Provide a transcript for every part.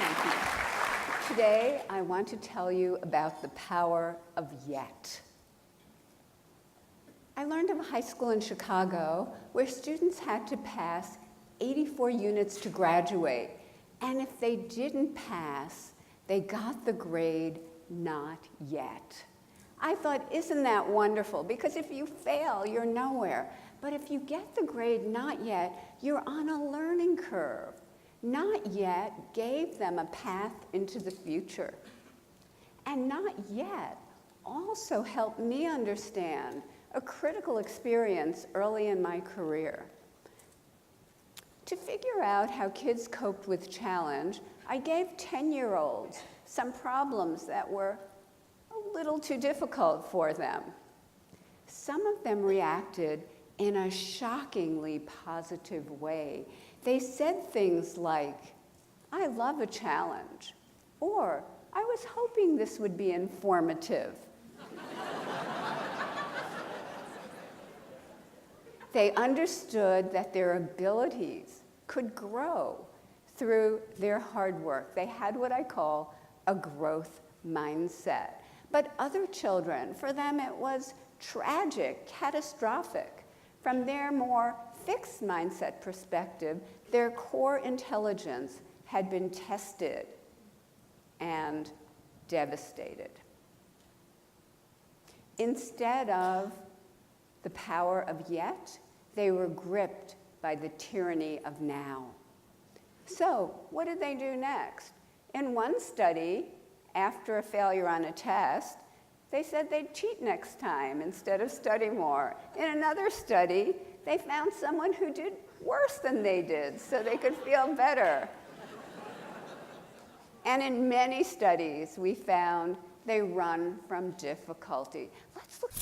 Thank you. Today, I want to tell you about the power of yet. I learned of a high school in Chicago where students had to pass 84 units to graduate, and if they didn't pass, they got the grade not yet. I thought, isn't that wonderful? Because if you fail, you're nowhere. But if you get the grade not yet, you're on a learning curve. Not yet gave them a path into the future. And not yet also helped me understand a critical experience early in my career. To figure out how kids coped with challenge, I gave 10-year-olds some problems that were a little too difficult for them. Some of them reacted in a shockingly positive way. They said things like, "I love a challenge," or "I was hoping this would be informative." They understood that their abilities could grow through their hard work. They had what I call a growth mindset. But other children, for them it was tragic, catastrophic. From their more fixed mindset perspective, their core intelligence had been tested and devastated. Instead of the power of yet, they were gripped by the tyranny of now. So, what did they do next? In one study, after a failure on a test, they said they'd cheat next time instead of study more. In another study, they found someone who did worse than they did so they could feel better. And in many studies, we found they run from difficulty. Let's look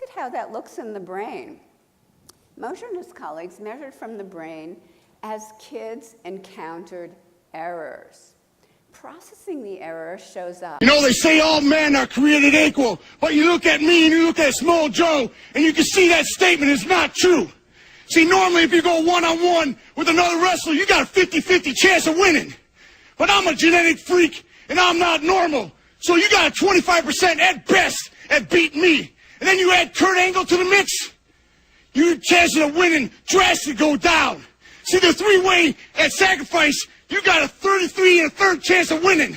at how that looks in the brain. Mosher and his colleagues measured from the brain as kids encountered errors. Processing the error shows up. You know, they say all men are created equal, but you look at me and you look at small Joe, and you can see that statement is not true. See, normally if you go one-on-one with another wrestler, you got a 50-50 chance of winning. But I'm a genetic freak, and I'm not normal. So you got a 25% at best at beating me. And then you add Kurt Angle to the mix, your chances of winning drastically go down. See, the three-way at sacrifice, you got a 33 1/3 chance of winning.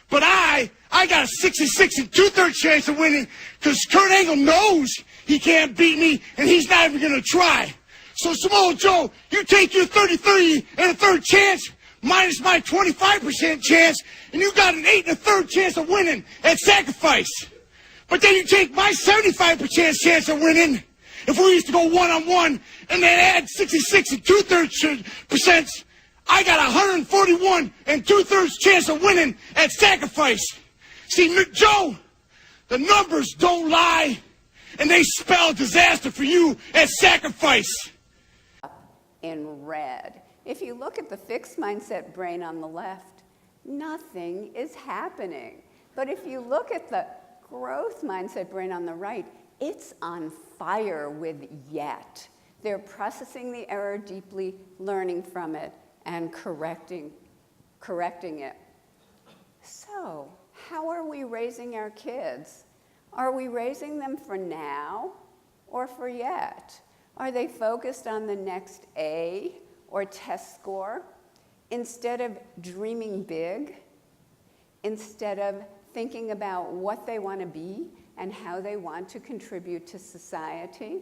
But I got a 66 2/3 chance of winning because Kurt Angle knows he can't beat me, and he's not even going to try. So, Samoa Joe, you take your 33 1/3 chance minus my 25% chance, and you got an 8 1/3 chance of winning at sacrifice. But then you take my 75% chance of winning, if we used to go one-on-one, and then add 66 2/3%, I got 141 2/3 chance of winning at sacrifice. See, Joe, the numbers don't lie, and they spell disaster for you at sacrifice. In red. If you look at the fixed mindset brain on the left, nothing is happening. But if you look at the growth mindset brain on the right, it's on fire with yet. They're processing the error deeply, learning from it, and correcting it. So, how are we raising our kids? Are we raising them for now or for yet? Are they focused on the next A or test score instead of dreaming big, instead of thinking about what they want to be and how they want to contribute to society?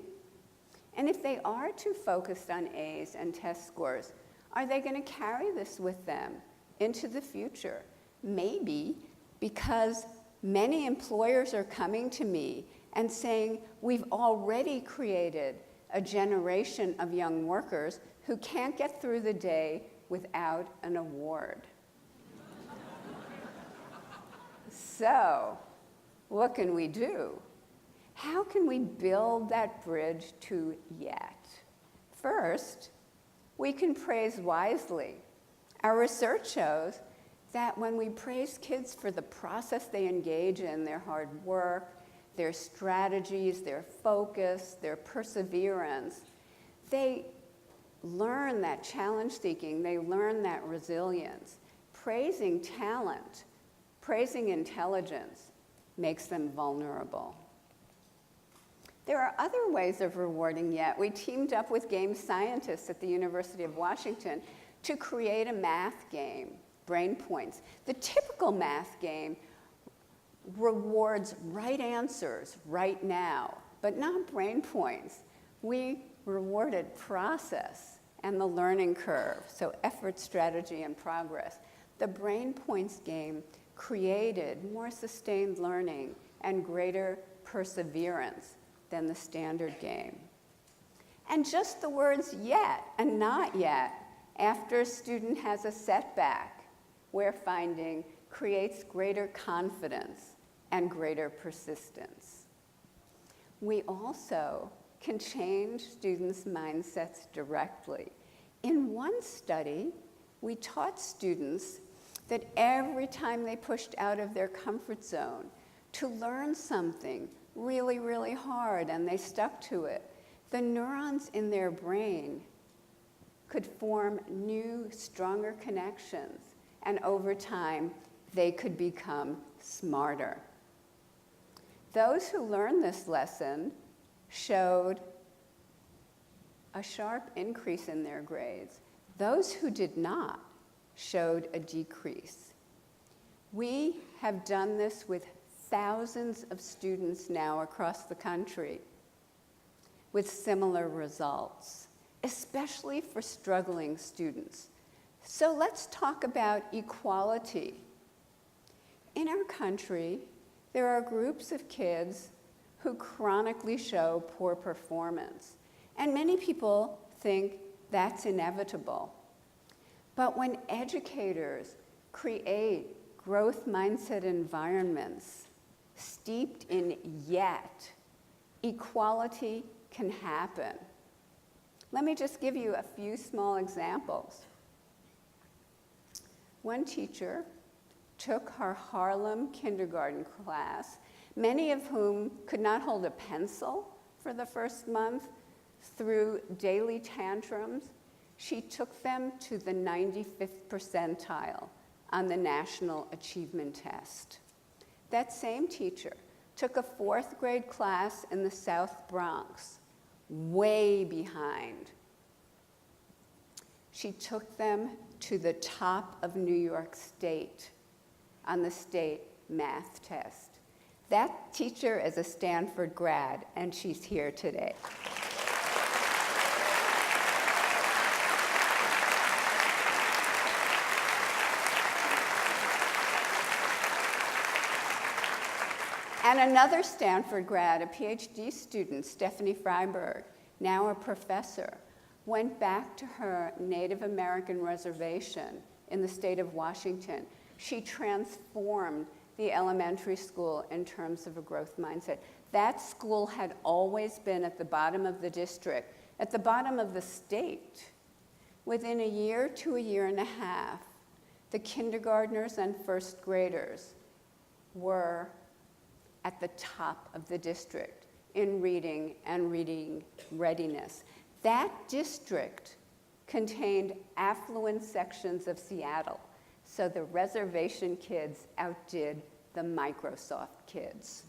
And if they are too focused on A's and test scores, are they going to carry this with them into the future? Maybe because many employers are coming to me and saying, we've already created a generation of young workers who can't get through the day without an award. So, what can we do? How can we build that bridge to yet? First, we can praise wisely. Our research shows that when we praise kids for the process they engage in, their hard work, their strategies, their focus, their perseverance, they learn that challenge seeking, they learn that resilience. Praising talent, praising intelligence makes them vulnerable. There are other ways of rewarding yet. We teamed up with game scientists at the University of Washington to create a math game, Brain Points. The typical math game rewards right answers right now, but not brain points. We rewarded process and the learning curve, so effort, strategy, and progress. The Brain Points game created more sustained learning and greater perseverance than the standard game. And just the words yet and not yet after a student has a setback, we're finding creates greater confidence and greater persistence. We also can change students' mindsets directly. In one study, we taught students that every time they pushed out of their comfort zone to learn something really, really hard and they stuck to it, the neurons in their brain could form new, stronger connections, and over time, they could become smarter. Those who learned this lesson showed a sharp increase in their grades. Those who did not showed a decrease. We have done this with thousands of students now across the country with similar results, especially for struggling students. So let's talk about equality. In our country, there are groups of kids who chronically show poor performance, and many people think that's inevitable. But when educators create growth mindset environments steeped in yet, equality can happen. Let me just give you a few small examples. One teacher took her Harlem kindergarten class, many of whom could not hold a pencil for the first month, through daily tantrums. She took them to the 95th percentile on the National Achievement Test. That same teacher took a 4th grade class in the South Bronx, way behind. She took them to the top of New York State on the state math test. That teacher is a Stanford grad, and she's here today. And another Stanford grad, a PhD student, Stephanie Freiberg, now a professor, went back to her Native American reservation in the state of Washington. She transformed the elementary school in terms of a growth mindset. That school had always been at the bottom of the district, at the bottom of the state. Within a year to a year and a half, the kindergartners and first graders were at the top of the district in reading and reading readiness. That district contained affluent sections of Seattle, so the reservation kids outdid the Microsoft kids.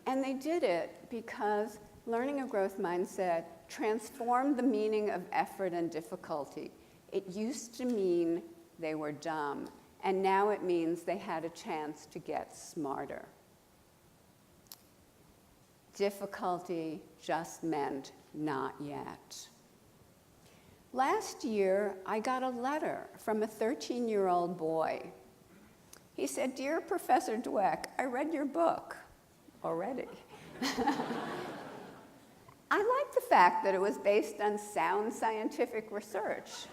And they did it because learning a growth mindset transformed the meaning of effort and difficulty. It used to mean they were dumb, and now it means they had a chance to get smarter. Difficulty just meant not yet. Last year, I got a letter from a 13-year-old boy. He said, "Dear Professor Dweck, I read your book already." I like the fact that it was based on sound scientific research.